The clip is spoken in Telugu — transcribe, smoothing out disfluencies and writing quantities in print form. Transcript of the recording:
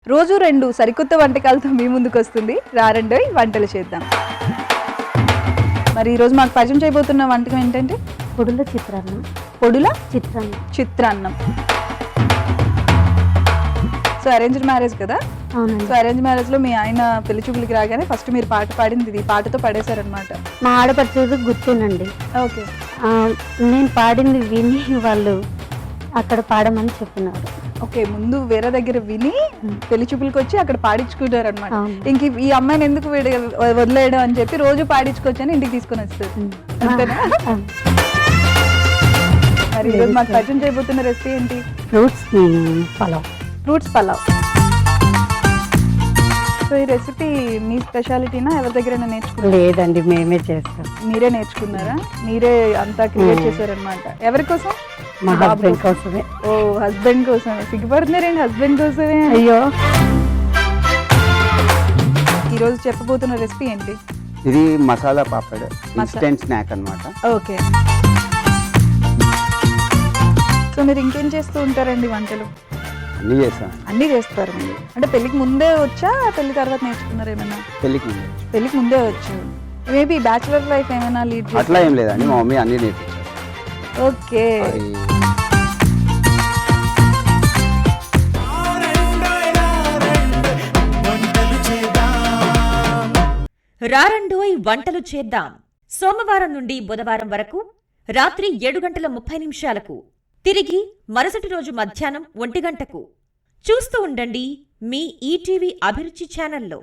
రోజు 2 సరికొత్త వంటకాలతో మీ ముందుకు వస్తుంది రారండోయ్ వంటలు చేద్దాం. మరి ఈరోజు మాకు పరిచయం చేయబోతున్న వంటకం ఏంటంటే పొడుల చిత్రాన్నం. పొడుల చిత్రాన్నం. సో అరేంజ్డ్ మ్యారేజ్ కదా? అవునండి. సో అరేంజ్ మ్యారేజ్ లో మీ ఆయన పెళ్లి చూపులకి రాగానే ఫస్ట్ మీరు పాట పాడింది ఇది, పాటతో పడేశారనమాట. మా ఆడపడిచేది గుర్తేనండి. ఓకే. నేను పాడింది విని వాళ్ళు అక్కడ పాడమని చెప్పినారు. ఓకే, ముందు వేరే దగ్గర విని పెళ్లి చూపులకి వచ్చి అక్కడ పాడించుకుంటారు అనమాట. ఇంక ఈ అమ్మాయిని ఎందుకు వదిలేయడం అని చెప్పి రోజు పాడించుకోవచ్చని ఇంటికి తీసుకొని వస్తారు. అంతేనా? మరి ఈరోజు మాకు పరిచయం చేయబోతున్న రెసిపీ ఏంటి? ఫ్రూట్స్ పలావ్. సో ఈ రెసిపీ మీ స్పెషాలిటీనా, ఎవరి దగ్గర నేర్చుకున్నారా? లేదండి, మేమే చేస్తాం. మీరే నేర్చుకున్నారా? మీరే అంతా క్రియేట్ చేశారనమాట. ఎవరి కోసం? మా హస్బెండ్ కోసమే. ఓ, హస్బెండ్ కోసమే. సిగ్గుపడుతున్నారేంటి హస్బెండ్ కోసమే? అయ్యో. ఈరోజు చెప్పబోతున్న రెసిపీ ఏంటి? ఇది మసాలా పాపడ్, ఇన్స్టెంట్ స్నాక్ అన్నమాట. ఓకే. సో మీరు ఇంకేం చేస్తూ ఉంటారండి వంటలు? అన్నీ చేస్తాను. అన్నీ చేస్తారు మీరు. అంటే పెళ్ళికి ముందే వచ్చా, పెళ్లి తర్వాత నేర్చుకున్నారు ఏమైనా? పెళ్ళికి ముందే వచ్చు. మేబీ బ్యాచులర్ లైఫ్ ఏమైనా లీడ్? అట్లా ఏం లేదండి, మా మమ్మీ అన్నీ నేర్పించారు. ఓకే. రారండోయ్ వంటలు చేద్దాం. సోమవారం నుండి బుధవారం వరకు రాత్రి 7:30 తిరిగి మరుసటి రోజు మధ్యాహ్నం 1 గంటకు చూస్తూ ఉండండి మీ ఈటీవీ అభిరుచి ఛానల్లో.